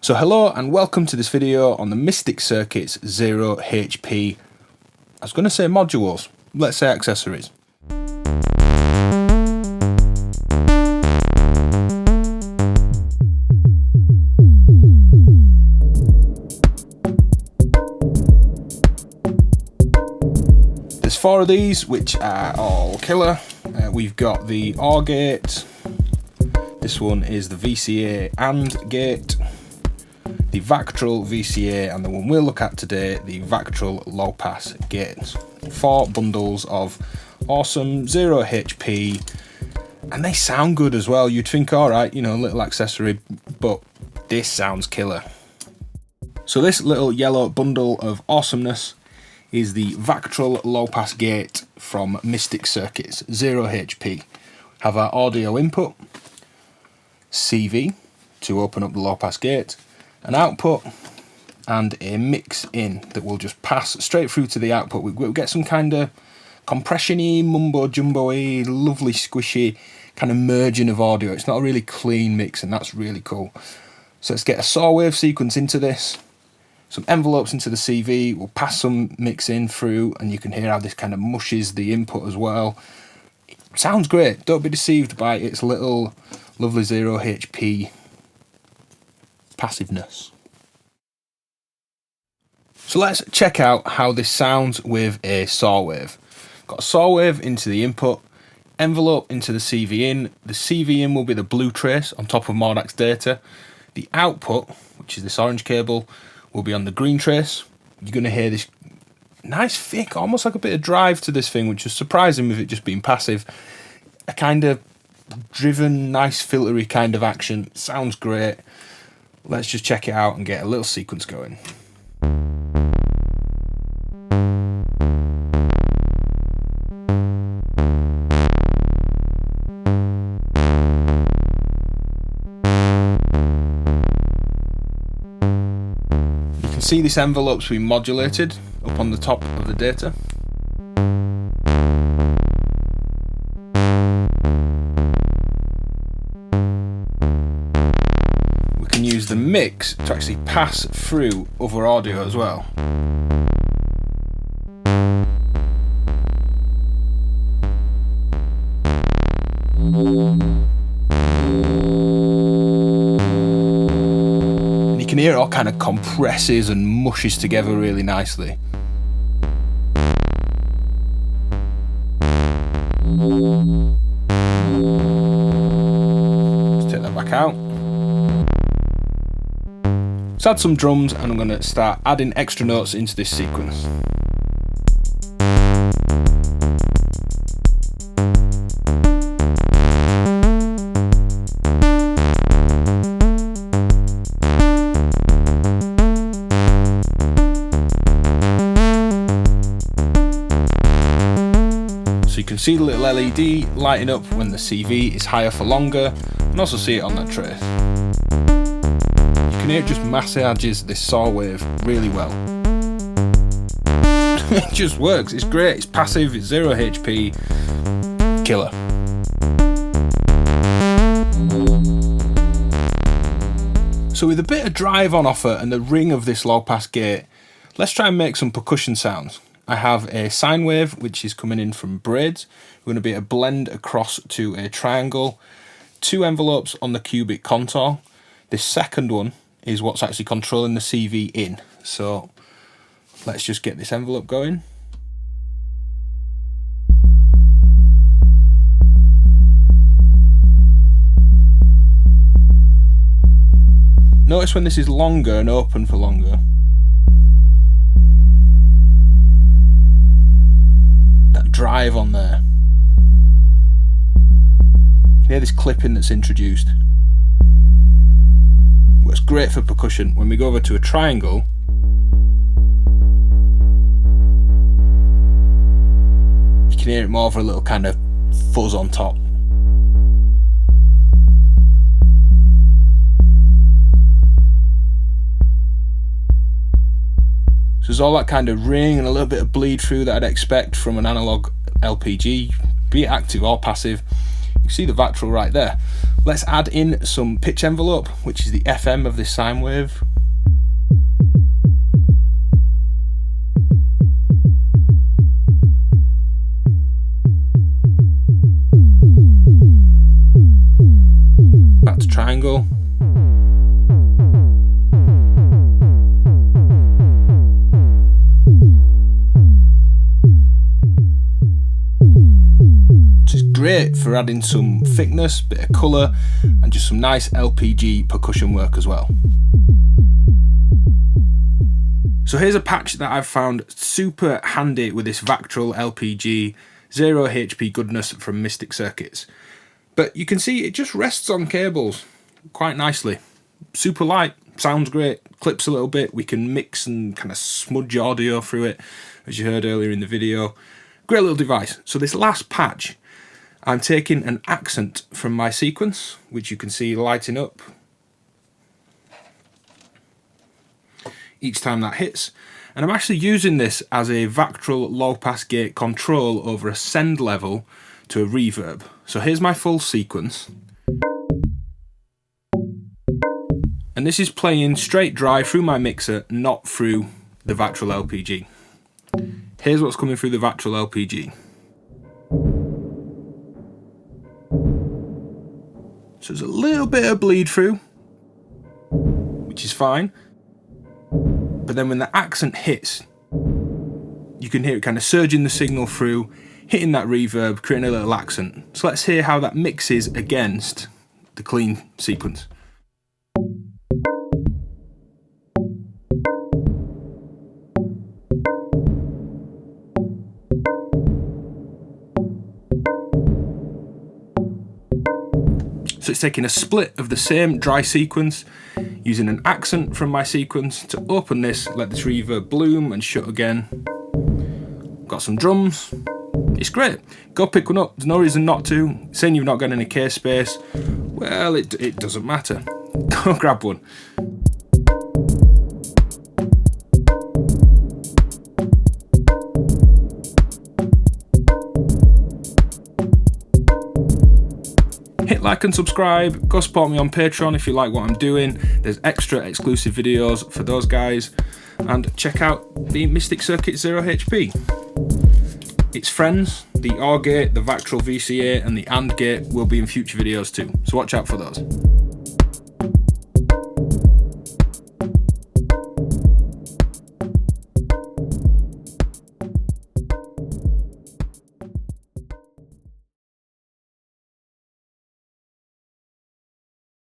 So hello and welcome to this video on the Mystic Circuits 0HP, I was going to say modules, let's say accessories. There's 4 of these which are all killer. We've got the OR gate, this one is the VCA AND gate, the Vactrol VCA, and the one we'll look at today, the Vactrol low pass gate. 4 bundles of awesome 0HP, and they sound good as well. You'd think, alright, you know, a little accessory, but this sounds killer. So this little yellow bundle of awesomeness is the Vactrol low pass gate from Mystic Circuits 0HP. Have our audio input, CV to open up the low pass gate, an output, and a mix in that will just pass straight through to the output. We'll get some kind of compression-y, mumbo-jumbo-y, lovely squishy kind of merging of audio. It's not a really clean mix, and that's really cool. So let's get a saw wave sequence into this, some envelopes into the CV, we'll pass some mix in through, and you can hear how this kind of mushes the input as well. It sounds great, don't be deceived by its little lovely 0HP passiveness. So let's check out how this sounds with a saw wave. Got a saw wave into the input, envelope into the CV in. The CV in will be the blue trace on top of Mordac's data. The output, which is this orange cable, will be on the green trace. You're going to hear this nice thick, almost like a bit of drive to this thing, which is surprising with it just being passive. A kind of driven, nice filtery kind of action. Sounds great. Let's just check it out and get a little sequence going. You can see this envelope's been modulated up on the top of the data. Use the mix to actually pass through other audio as well. And you can hear it all kind of compresses and mushes together really nicely. Let's take that back out. Let's add some drums, and I'm going to start adding extra notes into this sequence. So you can see the little LED lighting up when the CV is higher for longer, and also see it on that trace. You can hear it just massages this saw wave really well. It just works, it's great, it's passive, it's 0HP, killer. So with a bit of drive on offer and the ring of this low pass gate, let's try and make some percussion sounds. I have a sine wave which is coming in from braids. We're going to be a blend across to a triangle, 2 envelopes on the cubic contour. This second one is what's actually controlling the CV in. So let's just get this envelope going. Notice when this is longer and open for longer, that drive on there. You hear this clipping that's introduced. Works great for percussion. When we go over to a triangle, you can hear it more of a little kind of fuzz on top. So there's all that kind of ring and a little bit of bleed through that I'd expect from an analog LPG, be it active or passive. You see the Vactrol right there. Let's add in some pitch envelope, which is the FM of this sine wave. Back to triangle. Great for adding some thickness, bit of colour, and just some nice LPG percussion work as well. So here's a patch that I've found super handy with this Vactrol LPG 0HP goodness from Mystic Circuits. But you can see it just rests on cables quite nicely. Super light, sounds great, clips a little bit, we can mix and kind of smudge audio through it, as you heard earlier in the video. Great little device. So this last patch, I'm taking an accent from my sequence, which you can see lighting up each time that hits, and I'm actually using this as a Vactrol low pass gate control over a send level to a reverb. So here's my full sequence, and this is playing straight dry through my mixer, not through the Vactrol LPG. Here's what's coming through the Vactrol LPG. So there's a little bit of bleed through, which is fine. But then when the accent hits, you can hear it kind of surging the signal through, hitting that reverb, creating a little accent. So let's hear how that mixes against the clean sequence. So it's taking a split of the same dry sequence, using an accent from my sequence to open this, let this reverb bloom and shut again. Got some drums. It's great. Go pick one up. There's no reason not to. Saying you've not got any case space, well, it doesn't matter. Go grab one. Hit like and subscribe, go support me on Patreon if you like what I'm doing. There's extra exclusive videos for those guys. And check out the Mystic Circuit 0HP. Its friends, the OR gate, the Vactrol VCA and the AND gate will be in future videos too, so watch out for those.